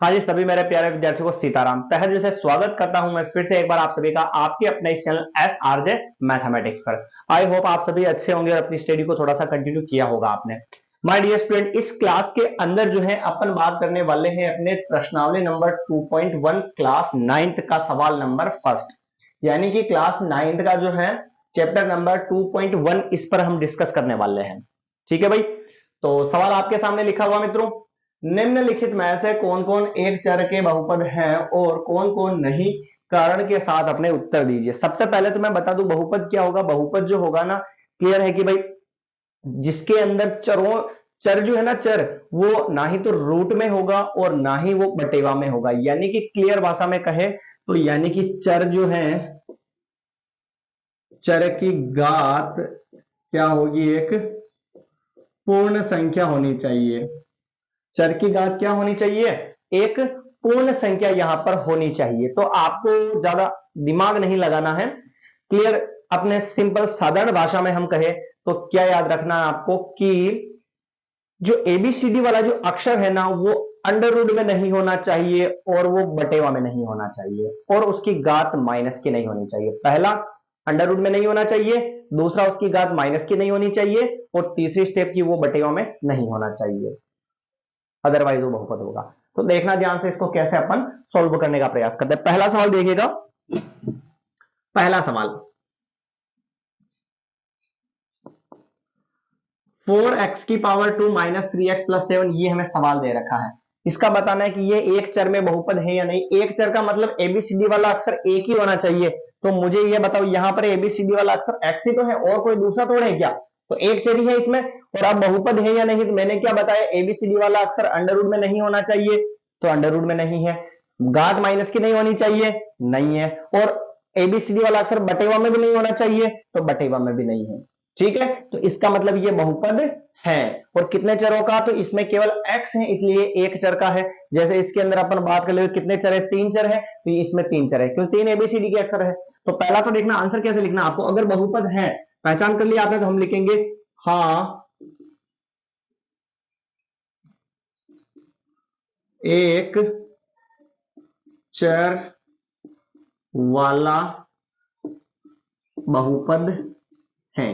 हाँ जी, सभी मेरे प्यारे विद्यार्थियों को सीताराम। तहे दिल से स्वागत करता हूं मैं फिर से एक बार आप सभी का आपके अपने इस channel S R J mathematics पर। आई होप आप सभी अच्छे होंगे और अपनी स्टडी को थोड़ा सा कंटिन्यू किया होगा आपने। माय डियर स्टूडेंट, इस क्लास के अंदर जो है अपन बात करने वाले हैं अपने प्रश्नावली नंबर 2.1 क्लास 9th का सवाल नंबर फर्स्ट, यानी कि क्लास 9th का जो है चैप्टर नंबर 2.1, इस पर हम डिस्कस करने वाले हैं। ठीक है भाई, तो सवाल आपके सामने लिखा हुआ मित्रों, निम्नलिखित में से कौन कौन एक चर के बहुपद हैं और कौन कौन नहीं, कारण के साथ अपने उत्तर दीजिए। सबसे पहले तो मैं बता दूं बहुपद क्या होगा। बहुपद जो होगा ना, क्लियर है कि भाई जिसके अंदर चर जो है ना, चर वो ना ही तो रूट में होगा और ना ही वो बटेवा में होगा। यानी कि क्लियर भाषा में कहे तो यानी कि चर जो है, चर की घात क्या होगी, एक पूर्ण संख्या होनी चाहिए। चर की घात क्या होनी चाहिए, एक पूर्ण संख्या यहां पर होनी चाहिए। तो आपको ज्यादा दिमाग नहीं लगाना है, क्लियर। अपने सिंपल साधारण भाषा में हम कहे तो क्या याद रखना है आपको कि जो एबीसीडी वाला जो अक्षर है ना, वो अंडर रूट में नहीं होना चाहिए और वो बटेवा में नहीं होना चाहिए और उसकी घात माइनस की नहीं होनी चाहिए। पहला, अंडर रूट में नहीं होना चाहिए। दूसरा, उसकी घात माइनस की नहीं होनी चाहिए। और तीसरी स्टेप की वो बटेवा में नहीं होना चाहिए, अदरवाइज वो बहुपद होगा। तो देखना ध्यान से इसको कैसे अपन सॉल्व करने का प्रयास करते हैं। पहला सवाल देखिएगा। पहला सवाल, 4x की पावर 2 माइनस 3x प्लस 7, ये हमें सवाल दे रखा है। इसका बताना है कि ये एक चर में बहुपद है या नहीं। एक चर का मतलब एबीसीडी वाला अक्षर एक ही होना चाहिए। तो मुझे ये बताओ, यहां पर एबीसीडी वाला अक्षर x ही तो है और कोई दूसरा थोड़ा है क्या? तो एक चर ही है इसमें। और अब बहुपद है या नहीं, तो मैंने क्या बताया, एबीसीडी वाला अक्षर अंडर रूट में नहीं होना चाहिए, तो अंडर रूट में नहीं है। घात माइनस की नहीं होनी चाहिए, नहीं है। और एबीसीडी वाला अक्षर बटेवा में भी नहीं होना चाहिए, तो बटेवा में भी नहीं है। ठीक है, तो इसका मतलब ये बहुपद है। और कितने चरों का, तो इसमें केवल x है इसलिए एक चर का है। जैसे इसके अंदर अपन बात कर ले कितने चर है, तीन चर है, तो इसमें तीन चर है क्योंकि तीन एबीसीडी के अक्षर है। तो पहला तो देखना आंसर कैसे लिखना आपको। अगर बहुपद है, पहचान कर लिया आपने, तो हम लिखेंगे हाँ एक चर वाला बहुपद है।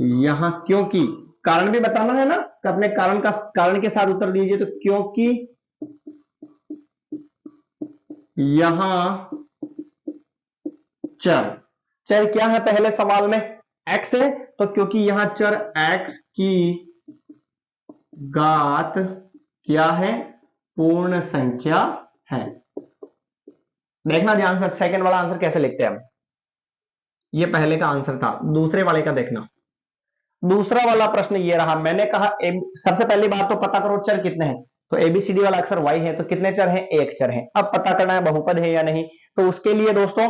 यहां क्योंकि, कारण भी बताना है ना, तो अपने कारण के साथ उत्तर दीजिए। तो क्योंकि यहां चर, चर क्या है पहले सवाल में, x है। तो क्योंकि यहां चर x की घात क्या है, पूर्ण संख्या है। देखना ध्यान से सेकंड वाला आंसर कैसे लिखते हैं हम। ये पहले का आंसर था, दूसरे वाले का देखना। दूसरा वाला प्रश्न ये रहा, मैंने कहा सबसे पहली बात तो पता करो चर कितने हैं। तो एबीसीडी वाला अक्षर y है, तो कितने चर हैं, एक चर है। अब पता करना है बहुपद है या नहीं। तो उसके लिए दोस्तों,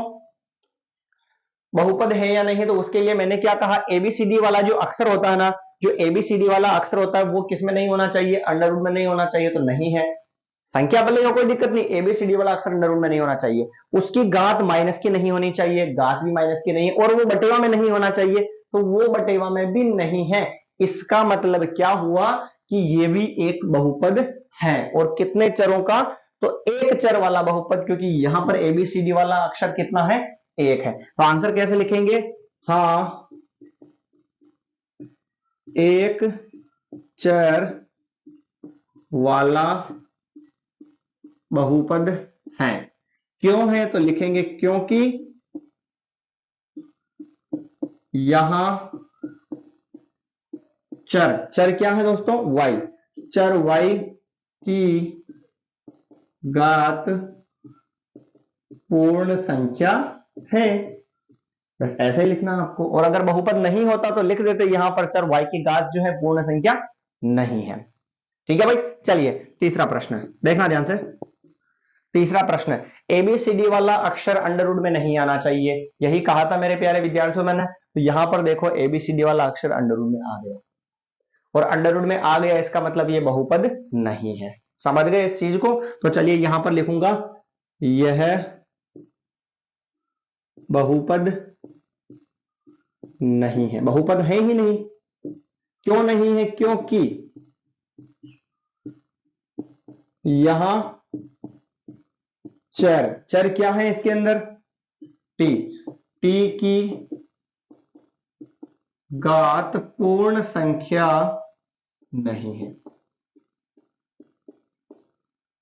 बहुपद है या नहीं, तो उसके लिए मैंने क्या कहा, एबीसीडी वाला जो अक्षर होता है ना, जो एबीसीडी वाला अक्षर होता है वो किस में नहीं होना चाहिए, अंडर रूट में नहीं होना चाहिए, तो नहीं है। संख्या बदलेगा कोई दिक्कत नहीं, एबीसीडी वाला अक्षर अंडर रूट में नहीं होना चाहिए। उसकी घात माइनस की नहीं होनी चाहिए, घात भी माइनस की नहीं, और वो बटेवा में नहीं होना चाहिए, तो वो बटेवा में भी नहीं है। इसका मतलब क्या हुआ कि ये भी एक बहुपद है। और कितने चरों का, तो एक चर वाला बहुपद, क्योंकि यहां पर एबीसीडी वाला अक्षर कितना है, एक है। तो आंसर कैसे लिखेंगे, हाँ एक चर वाला बहुपद है। क्यों है, तो लिखेंगे क्योंकि यहां चर, चर क्या है दोस्तों, y, चर y की घात पूर्ण संख्या है। बस ऐसे ही लिखना आपको। और अगर बहुपद नहीं होता तो लिख देते यहां पर चर y की घात जो है पूर्ण संख्या नहीं है। ठीक है भाई, चलिए तीसरा प्रश्न देखना ध्यान से। तीसरा प्रश्न, एबीसीडी वाला अक्षर अंडर रूट में नहीं आना चाहिए, यही कहा था मेरे प्यारे विद्यार्थियों मैंने। तो यहां पर देखो एबीसीडी वाला अक्षर अंडर रूट में आ गया, और अंडर रूट में आ गया, इसका मतलब ये बहुपद नहीं है। समझ गए इस चीज को। तो चलिए यहां पर लिखूंगा, यह बहुपद नहीं है, बहुपद है ही नहीं। क्यों नहीं है, क्योंकि यहां चर, चर क्या है इसके अंदर, टी, टी की घात पूर्ण संख्या नहीं है,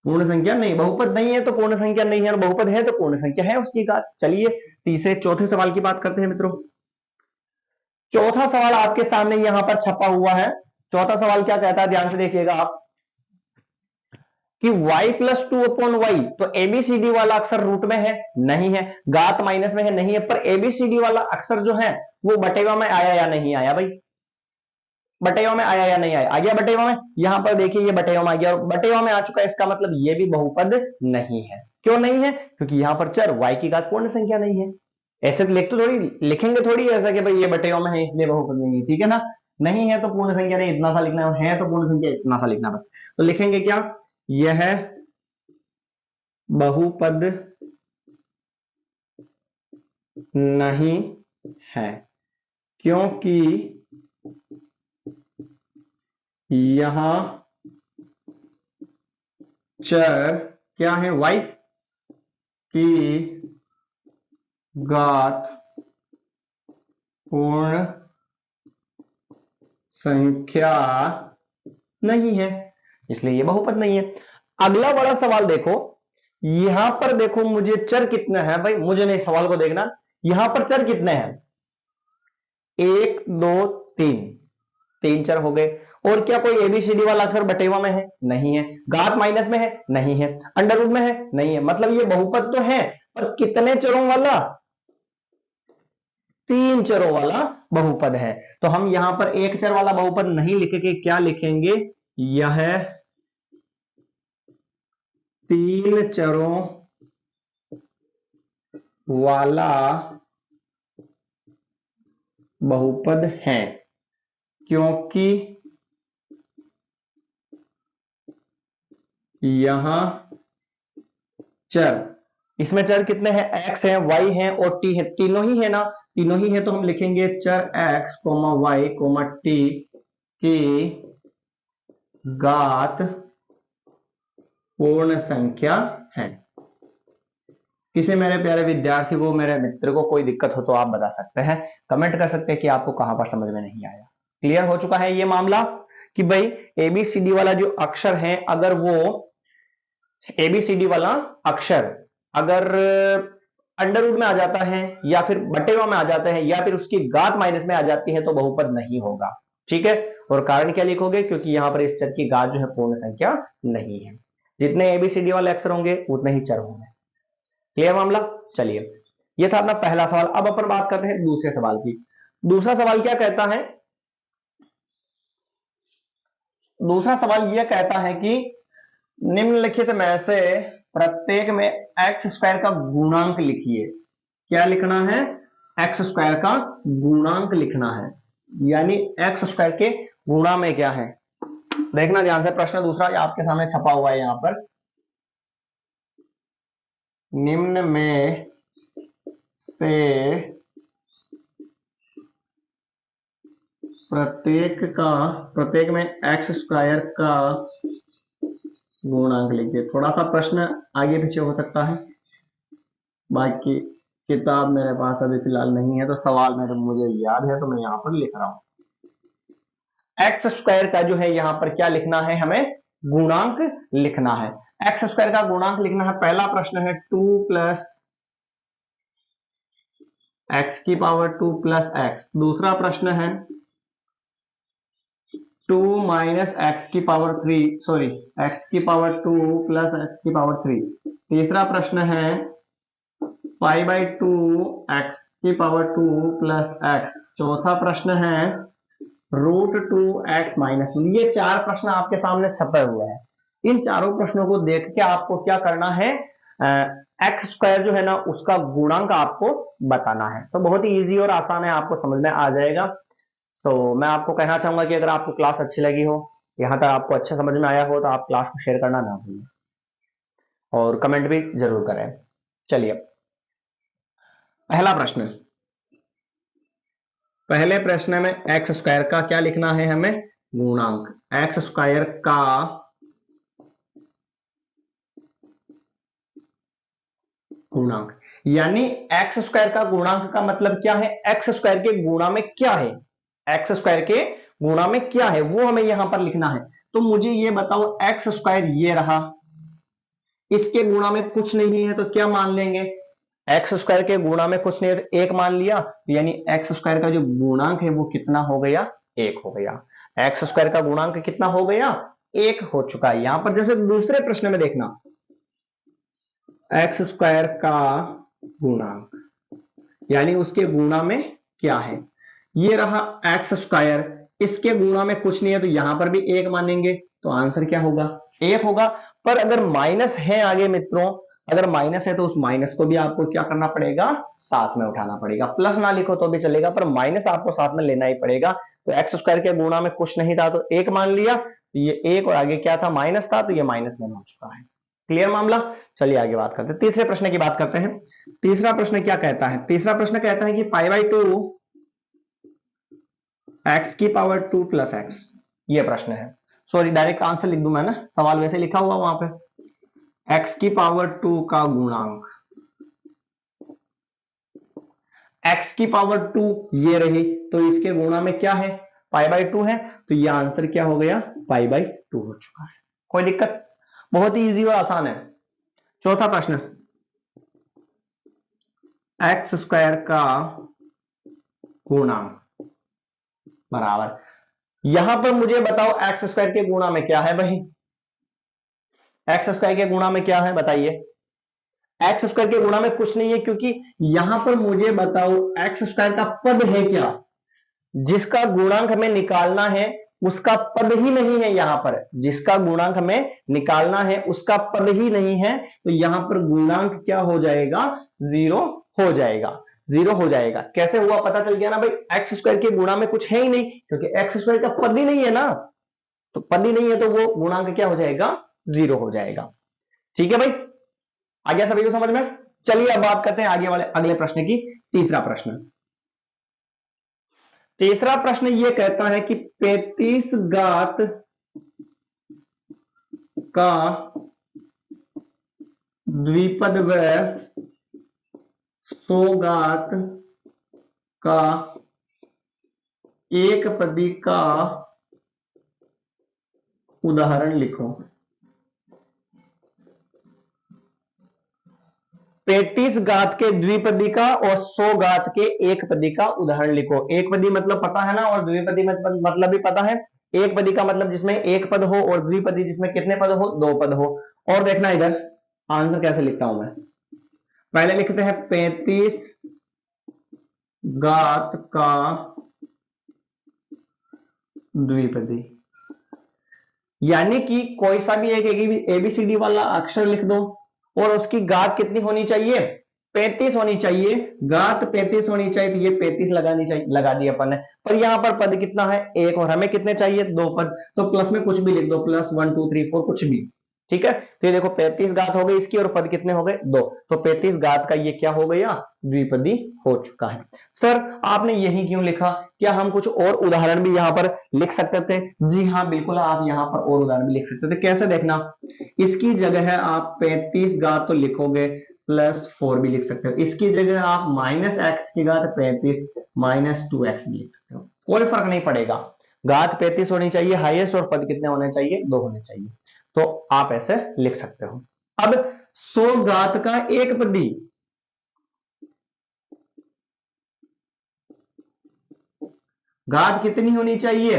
पूर्ण संख्या नहीं, बहुपद नहीं है तो पूर्ण संख्या नहीं है, और बहुपद है तो पूर्ण संख्या है उसकी घात। चलिए तीसरे चौथे सवाल की बात करते हैं मित्रों। चौथा सवाल आपके सामने यहां पर छपा हुआ है। चौथा सवाल क्या कहता है, ध्यान से देखिएगा आप, कि y plus two upon Y, तो एबीसीडी वाला अक्षर रूट में है नहीं है, घात माइनस में है नहीं है, पर एबीसीडी वाला अक्षर जो है वो बटेवा में आया या नहीं आया भाई, बटेवा में आया या नहीं आया, आ गया बटेवा में, यहां पर देखिए ये बटेवा में आ गया, और बटेवा में आ चुका है, इसका मतलब ये भी बहुपद नहीं है। क्यों नहीं है, क्योंकि यहां पर चर y की घात पूर्ण संख्या नहीं है। ऐसे लिख तो थोड़ी लिखेंगे थोड़ी ऐसा कि भाई ये बटेवा में है इसलिए बहुपद नहीं है, ठीक है ना, नहीं है तो पूर्ण संख्या नहीं, इतना सा लिखना है, तो पूर्ण संख्या इतना सा लिखना, बस। तो लिखेंगे क्या, यह बहुपद नहीं है क्योंकि यहां चर क्या है, y की घात पूर्ण संख्या नहीं है, इसलिए ये बहुपद नहीं है। अगला बड़ा सवाल देखो, यहां पर देखो मुझे चर कितने हैं भाई, मुझे नहीं सवाल को देखना, यहां पर चर कितने हैं, 1 2 3, 3 चर हो गए। और क्या कोई एबीसीडी वाला अक्षर बटेवा में है, नहीं है, घात माइनस में है, नहीं है, अंडर रूट में है, नहीं है, मतलब ये बहुपद तो है, पर कितने चरों वाला, 3 चरों वाला बहुपद है। तो हम यहां पर एक चर वाला बहुपद नहीं लिखेंगे, क्या लिखेंगे, यह 3 चरों वाला बहुपद है क्योंकि यहां चर, इसमें चर कितने हैं, x है, y है और t है, तीनों ही है ना, तीनों ही है, तो हम लिखेंगे चर x, y, t की घात पूर्ण संख्या है। किसी मेरे प्यारे विद्यार्थी को, मेरे मित्र को कोई दिक्कत हो तो आप बता सकते हैं, कमेंट कर सकते हैं कि आपको कहां पर समझ में नहीं आया। क्लियर हो चुका है ये मामला, कि भाई एबीसीडी वाला जो अक्षर है, अगर वो एबीसीडी वाला अक्षर अगर अंडर रूट में आ जाता है, या फिर बटेवा में आ जाता है, या फिर उसकी घात माइनस में आ जाती है, तो बहुपद नहीं होगा, ठीक है। और कारण क्या लिखोगे, क्योंकि यहां पर इस चर की घात जो है पूर्ण संख्या नहीं है, जितने एबीसीडी वाले अक्षर होंगे उतने ही चर होंगे। क्लियर मामला। चलिए ये था अपना पहला सवाल। अब अपन बात करते हैं दूसरे सवाल की। दूसरा सवाल क्या कहता है, दूसरा सवाल यह कहता है कि निम्नलिखित में से प्रत्येक में एक्स स्क्वायर का गुणांक लिखिए। क्या लिखना है, एक्स स्क्वायर का गुणांक लिखना है, यानी एक्स स्क्वायर के गुणा में क्या है। देखना ध्यान से, प्रश्न दूसरा आपके सामने छपा हुआ है यहां पर, निम्न में से प्रत्येक में एक्स स्क्वायर का गुणांक लीजिए। थोड़ा सा प्रश्न आगे पीछे हो सकता है, बाकी किताब मेरे पास अभी फिलहाल नहीं है, तो सवाल मेरे मुझे याद है तो मैं यहां पर लिख रहा हूं। एक्स स्क्वायर का जो है यहां पर क्या लिखना है, हमें गुणांक लिखना है। एक्स स्क्वायर का गुणांक लिखना है। पहला प्रश्न है 2 प्लस एक्स की पावर 2 प्लस एक्स। दूसरा प्रश्न है 2 माइनस एक्स की पावर 3, सॉरी एक्स की पावर 2 प्लस एक्स की पावर 3। तीसरा प्रश्न है पाई बाई 2 एक्स की पावर 2 प्लस एक्स। चौथा प्रश्न है रूट 2 एक्स माइनस। ये 4 प्रश्न आपके सामने छपे हुए हैं। इन चारों प्रश्नों को देख के आपको क्या करना है, एक्स स्क्वायर जो है ना उसका गुणांक आपको बताना है। तो बहुत ही इजी और आसान है, आपको समझ में आ जाएगा। मैं आपको कहना चाहूंगा कि अगर आपको क्लास अच्छी लगी हो, यहां तक आपको अच्छा समझ में आया हो, तो आप क्लास को शेयर करना ना भूलें और कमेंट भी जरूर करें। चलिए पहला प्रश्न, पहले प्रश्न में एक्स स्क्वायर का क्या लिखना है हमें, गुणांक। एक्स स्क्वायर का गुणांक, यानी एक्स स्क्वायर का गुणांक का मतलब क्या है, एक्स स्क्वायर के गुणा में क्या है, एक्स स्क्वायर के गुणा में क्या है वो हमें यहां पर लिखना है। तो मुझे ये बताओ एक्स स्क्वायर ये रहा, इसके गुणा में कुछ नहीं है तो क्या मान लेंगे, एक्स स्क्वायर के गुणा में कुछ नहीं है तो एक मान लिया, यानी एक्स स्क्वायर का जो गुणांक है वो कितना हो गया, एक हो गया। एक्स स्क्वायर का गुणांक कितना हो गया, एक हो चुका है। यहां पर जैसे दूसरे प्रश्न में देखना, एक्स स्क्वायर का गुणांक यानी उसके गुणा में क्या है, ये रहा एक्स स्क्वायर, इसके गुणा में कुछ नहीं है तो यहां पर भी एक मानेंगे, तो आंसर क्या होगा, एक होगा। पर अगर माइनस है आगे मित्रों, अगर माइनस है तो उस माइनस को भी आपको क्या करना पड़ेगा, साथ में उठाना पड़ेगा। प्लस ना लिखो तो भी चलेगा पर माइनस आपको साथ में लेना ही पड़ेगा। तो एक्स स्क्वायर के गुणा में कुछ नहीं था तो एक मान लिया, तो ये एक और आगे क्या था, माइनस था, तो ये माइनस वन हो चुका है। क्लियर मामला। चलिए आगे बात करते हैं, तीसरे प्रश्न की बात करते हैं। तीसरा प्रश्न क्या कहता है, तीसरा प्रश्न कहता है कि पाई बाई टू एक्स की पावर 2 प्लस एक्स, ये प्रश्न है। सॉरी डायरेक्ट आंसर लिख दूं मैं ना, सवाल वैसे लिखा हुआ वहां पे, एक्स की पावर 2 का गुणांक, एक्स की पावर 2 ये रही, तो इसके गुणा में क्या है, पाई बाई 2 है, तो ये आंसर क्या हो गया, पाई बाई 2 हो चुका है। कोई दिक्कत, बहुत ही इजी और आसान है। चौथा प्रश्न, एक्स स्क्वायर का गुणांक बराबर, यहां पर मुझे बताओ एक्स स्क्वायर के गुणा में क्या है भाई, एक्स स्क्वायर के गुणा में क्या है बताइए, एक्स स्क्वायर के गुणा में कुछ नहीं है, क्योंकि यहां पर मुझे बताओ एक्स स्क्वायर का पद है क्या, जिसका गुणांक हमें निकालना है उसका पद ही नहीं है यहां पर, जिसका गुणांक हमें निकालना है उसका पद ही नहीं है, तो यहां पर गुणांक क्या हो जाएगा, जीरो हो जाएगा, जीरो हो जाएगा। कैसे हुआ पता चल गया ना भाई, एक्स स्क्वायर के गुणा में कुछ है ही नहीं, क्योंकि एक्स स्क्वायर का पद ही नहीं है ना, तो पद ही नहीं है तो वो गुणांक क्या हो जाएगा, जीरो हो जाएगा। ठीक है भाई, आ गया सभी को समझ में। चलिए अब बात करते हैं आगे वाले अगले प्रश्न की। तीसरा प्रश्न, तीसरा प्रश्न ये कहता है कि 35 घात का द्विपद व 100 घात का एक पदी का उदाहरण लिखो। 35 घात के द्विपदी का और 100 घात के एक पदी का उदाहरण लिखो। एक पदी मतलब पता है ना, और द्विपदी मतलब भी पता है। एक पदी का मतलब जिसमें एक पद हो, और द्विपदी जिसमें कितने पद हो, दो पद हो। और देखना इधर आंसर कैसे लिखता हूं मैं, पहले लिखते हैं 35 घात का द्विपदी, यानी कि कोई सा भी एक एबीसीडी वाला अक्षर लिख दो और उसकी घात कितनी होनी चाहिए, 35 होनी चाहिए, घात 35 होनी चाहिए, तो ये 35 लगानी चाहिए, लगा दी अपन ने। पर यहां पर पद कितना है, एक, और हमें कितने चाहिए, दो पद, तो प्लस में कुछ भी लिख दो, प्लस 1 2 3 4 कुछ भी। ठीक है, तो ये देखो 35 घात हो गई इसकी और पद कितने हो गए, दो, तो 35 घात का ये क्या हो गया, द्विपदी हो चुका है। सर आपने यही क्यों लिखा, क्या हम कुछ और उदाहरण भी यहां पर लिख सकते थे, जी हाँ बिल्कुल आप यहां पर और उदाहरण भी लिख सकते थे। कैसे देखना, इसकी जगह है आप 35 घात तो लिखोगे, प्लस 4 भी लिख सकते हो, इसकी जगह आप माइनस एक्स की घात 35 माइनस 2x भी लिख सकते हो, कोई फर्क नहीं पड़ेगा। घात 35 होनी चाहिए हाईएस्ट, और पद कितने होने चाहिए, दो होने चाहिए, तो आप ऐसे लिख सकते हो। अब 100 घात का एक पदी, घात कितनी होनी चाहिए,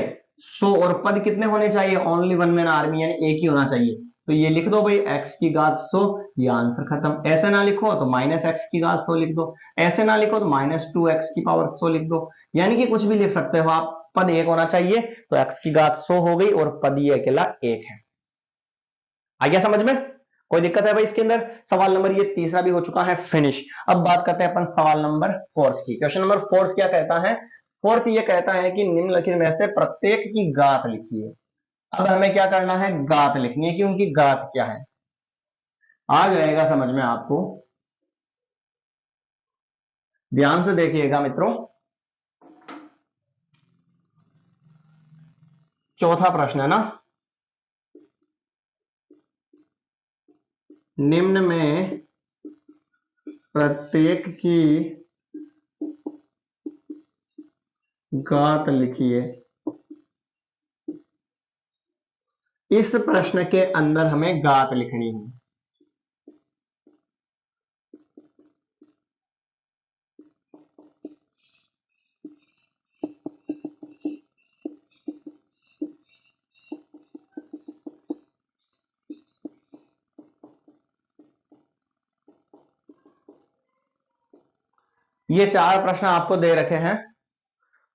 100, और पद कितने होने चाहिए, ओनली वन मैन आर्मी, यानी एक ही होना चाहिए। तो ये लिख दो भाई x की घात 100, ये आंसर खत्म। ऐसे ना लिखो तो माइनस एक्स की घात 100 लिख दो, ऐसे ना लिखो तो माइनस 2x की पावर 100 लिख दो, यानी कि कुछ भी लिख सकते हो आप, पद एक होना चाहिए, तो x की घात 100 हो गई और पद ये अकेला एक है। आ गया समझ में, कोई दिक्कत है भाई इसके अंदर। सवाल नंबर ये तीसरा भी हो चुका है फिनिश। अब बात करते हैं अपन सवाल नंबर फोर्थ की। क्वेश्चन नंबर फोर्थ क्या कहता है, फोर्थ ये कहता है कि निम्नलिखित में से प्रत्येक की घात लिखिए। अब हमें क्या करना है, घात लिखनी है कि उनकी घात क्या है, आ जाएगा समझ में आपको, ध्यान से देखिएगा मित्रों। चौथा प्रश्न है ना, निम्न में प्रत्येक की घात लिखिए। इस प्रश्न के अंदर हमें घात लिखनी है। ये 4 प्रश्न आपको दे रखे हैं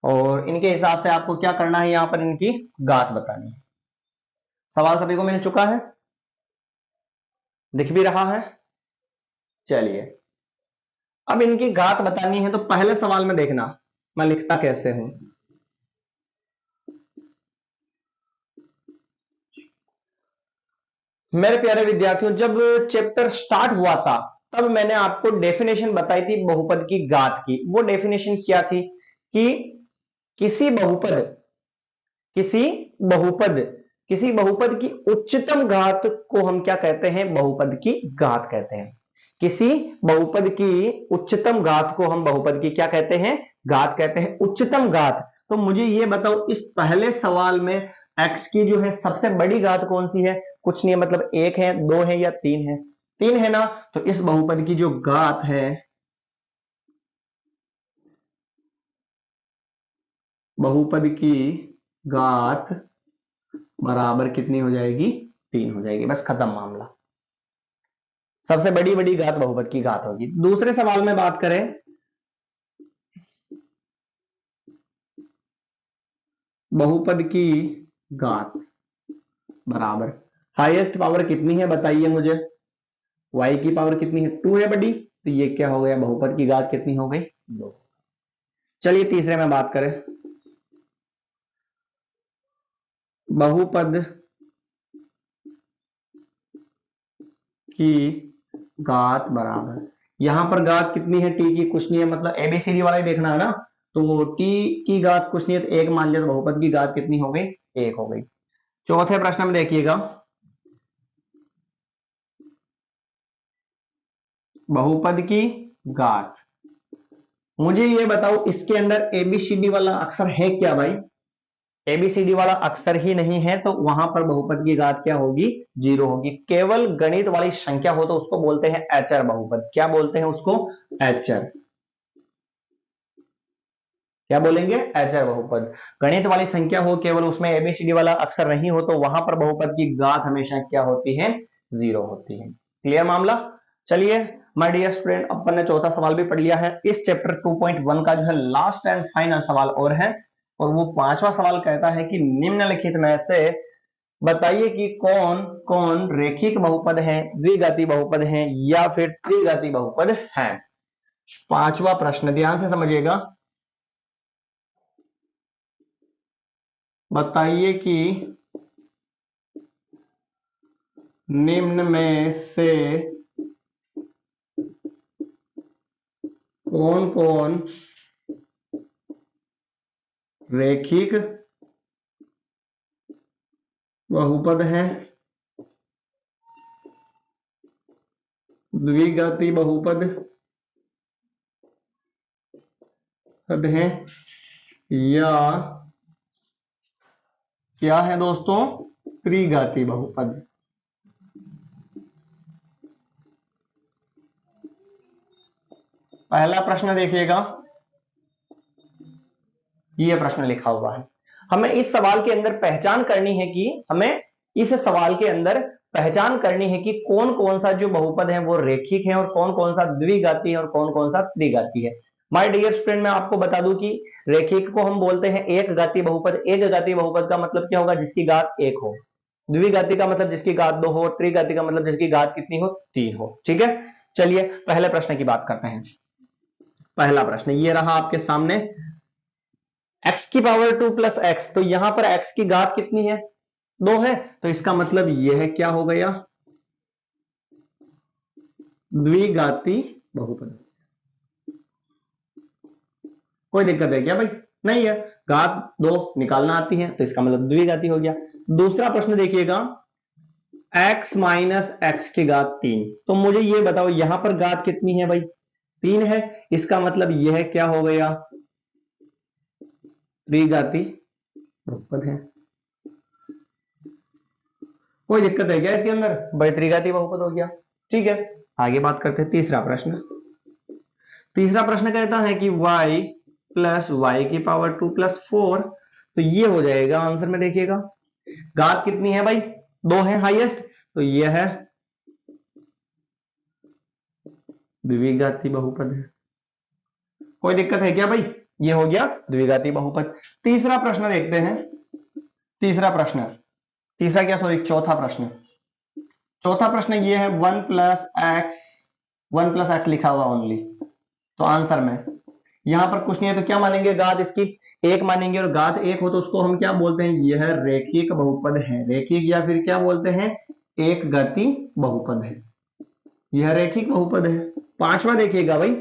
और इनके हिसाब से आपको क्या करना है, यहां पर इनकी घात बतानी है। सवाल सभी को मिल चुका है, दिख भी रहा है। चलिए, अब इनकी घात बतानी है तो पहले सवाल में देखना मैं लिखता कैसे हूं। मेरे प्यारे विद्यार्थियों, जब चैप्टर स्टार्ट हुआ था तब मैंने आपको डेफिनेशन बताई थी बहुपद की घात की। वो डेफिनेशन क्या थी कि किसी बहुपद किसी बहुपद किसी बहुपद की उच्चतम घात को हम क्या कहते हैं, बहुपद की घात कहते हैं। किसी बहुपद की उच्चतम घात को हम बहुपद की क्या कहते हैं, घात कहते हैं, उच्चतम घात। तो मुझे ये बताओ, इस पहले सवाल में x की जो है सबसे बड़ी घात कौन सी है? कुछ नहीं है, मतलब 1 है, 2 है या 3 है? 3 है ना। तो इस बहुपद की जो घात है, बहुपद की घात बराबर कितनी हो जाएगी? 3 हो जाएगी। बस खत्म मामला। सबसे बड़ी बड़ी घात बहुपद की घात होगी। दूसरे सवाल में बात करें, बहुपद की घात बराबर हाईएस्ट पावर कितनी है बताइए मुझे। y की पावर कितनी है? 2 है बड़ी। तो ये क्या हो गया, बहुपद की घात कितनी हो गई? 2। चलिए तीसरे में बात करें, बहुपद की घात बराबर, यहां पर घात कितनी है? t की कुछ नहीं है, मतलब एबीसीडी वाला ही देखना है ना। तो t की घात कुछ नहीं है तो 1 मान लिया, तो बहुपद की घात कितनी हो गई? 1 हो गई। चौथे प्रश्न में देखिएगा, बहुपद की घात। मुझे ये बताओ, इसके अंदर एबीसीडी वाला अक्षर है क्या भाई? एबीसीडी वाला अक्षर ही नहीं है, तो वहां पर बहुपद की घात क्या होगी? 0 होगी। केवल गणित वाली संख्या हो तो उसको बोलते हैं एचर बहुपद। क्या बोलते हैं उसको? एचर। क्या बोलेंगे? एचर बहुपद। गणित वाली संख्या हो, केवल उसमें एबीसीडी वाला अक्षर नहीं हो, तो वहां पर बहुपद की घात हमेशा क्या होती है? 0 होती है। क्लियर मामला। चलिए माय डियर स्टूडेंट, अपन ने चौथा सवाल भी पढ़ लिया है। इस चैप्टर 2.1 का जो है लास्ट एंड फाइनल सवाल और है, और वो 5वां सवाल कहता है कि निम्नलिखित में से बताइए कि कौन कौन रेखिक बहुपद है, द्विघाती बहुपद है या फिर त्रिघाती बहुपद है। 5वां प्रश्न ध्यान से समझिएगा। बताइए कि निम्न में से कौन कौन रेखिक बहुपद है, द्विघाती बहुपद है, या क्या है दोस्तों, त्रिघाती बहुपद। पहला प्रश्न देखिएगा, ये प्रश्न लिखा हुआ है। हमें इस सवाल के अंदर पहचान करनी है कि कौन कौन सा जो बहुपद है वो रेखिक है और कौन कौन सा द्विघाती है और कौन कौन सा त्रिघाती है। माय डियर स्टूडेंट, मैं आपको बता दूं कि रेखिक को हम बोलते हैं एक घाती बहुपद। एक घाती बहुपद का मतलब क्या होगा? जिसकी घात 1 हो। द्विघाती का मतलब जिसकी घात 2 हो। त्रिघाती का मतलब जिसकी घात कितनी हो? 3 हो। ठीक है, चलिए पहले प्रश्न की बात करते हैं। पहला प्रश्न ये रहा आपके सामने, x की पावर 2 प्लस एक्स। तो यहां पर x की घात कितनी है? 2 है। तो इसका मतलब यह क्या हो गया? द्विघाती बहुपद। कोई दिक्कत है क्या भाई? नहीं है। घात 2 निकालना आती है तो इसका मतलब द्विघाती हो गया। दूसरा प्रश्न देखिएगा, x माइनस एक्स की घात 3। तो मुझे ये बताओ यहां पर घात कितनी है भाई? 3 है, इसका मतलब यह क्या हो गया, त्रिघाती बहुपद है। कोई दिक्कत है क्या इसके अंदर, भाई त्रिघाती बहुपद हो गया। ठीक है, आगे बात करते हैं तीसरा प्रश्न। तीसरा प्रश्न कहता है कि y प्लस वाई की पावर 2 प्लस 4, तो ये हो जाएगा आंसर में, देखिएगा घात कितनी है भाई, 2 है हाईएस्ट, तो यह है द्विघाती बहुपद है। कोई दिक्कत है क्या भाई, ये हो गया द्विघाती बहुपद। तीसरा प्रश्न देखते हैं, तीसरा प्रश्न, तीसरा क्या सॉरी चौथा प्रश्न। चौथा प्रश्न ये है 1 प्लस एक्स लिखा हुआ ओनली, तो आंसर में यहां पर कुछ नहीं है, तो क्या मानेंगे, घात इसकी 1 मानेंगे, और घात 1 हो तो उसको हम क्या बोलते हैं, यह रेखिक बहुपद है। रेखिक या फिर क्या बोलते हैं, एक घाती बहुपद है, यह रेखिक बहुपद है। पांचवा देखिएगा भाई,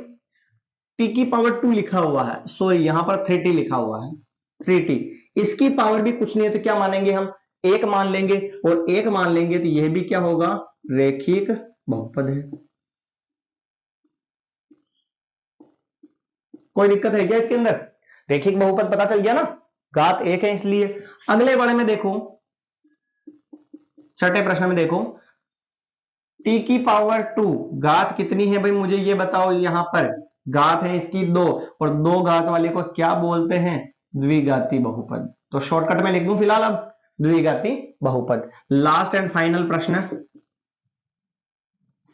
टी की पावर 2 लिखा हुआ है, सॉरी यहां पर 3t लिखा हुआ है, 3t, इसकी पावर भी कुछ नहीं है, तो क्या मानेंगे हम, 1 मान लेंगे, और 1 मान लेंगे तो यह भी क्या होगा, रेखिक बहुपद है। कोई दिक्कत है क्या इसके अंदर, रेखिक बहुपद पता चल गया ना, घात 1 है इसलिए। अगले वाले में देखो, छठे प्रश्न में देखो, टी की पावर 2 घात कितनी है भाई, मुझे ये बताओ, यहां पर घात है इसकी 2, और 2 घात वाले को क्या बोलते हैं, द्विघाती बहुपद। तो शॉर्टकट में लिख दूं फिलहाल अब, द्विघाती बहुपद। लास्ट एंड फाइनल प्रश्न,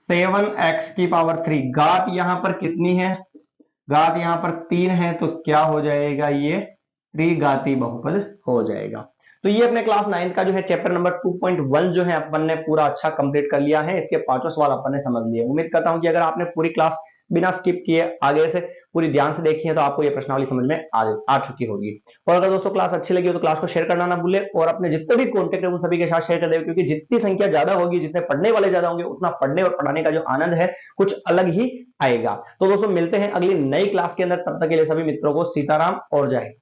7x की पावर 3 घात यहां पर कितनी है, घात यहां पर 3 है, तो क्या हो जाएगा, ये त्रिघाती बहुपद हो जाएगा। तो ये अपने क्लास 9 का जो है चैप्टर नंबर 2.1 जो है अपन ने पूरा अच्छा कंप्लीट कर लिया है। इसके 5 सवाल अपन ने समझ लिए। उम्मीद करता हूं कि अगर आपने पूरी क्लास बिना स्किप किए आगे से पूरी ध्यान से देखी है तो आपको ये प्रश्नावली समझ में आ चुकी होगी। और अगर दोस्तों क्लास अच्छी लगी हो तो क्लास को शेयर करना ना भूले, और अपने जितने भी कॉन्टेक्ट है उन सभी के साथ शेयर कर दें, क्योंकि जितनी संख्या ज्यादा होगी, जितने पढ़ने वाले ज्यादा होंगे, उतना पढ़ने और पढ़ाने का जो आनंद है कुछ अलग ही आएगा। तो दोस्तों मिलते हैं अगली नई क्लास के अंदर, तब तक के लिए सभी मित्रों को सीताराम और जय हिंद।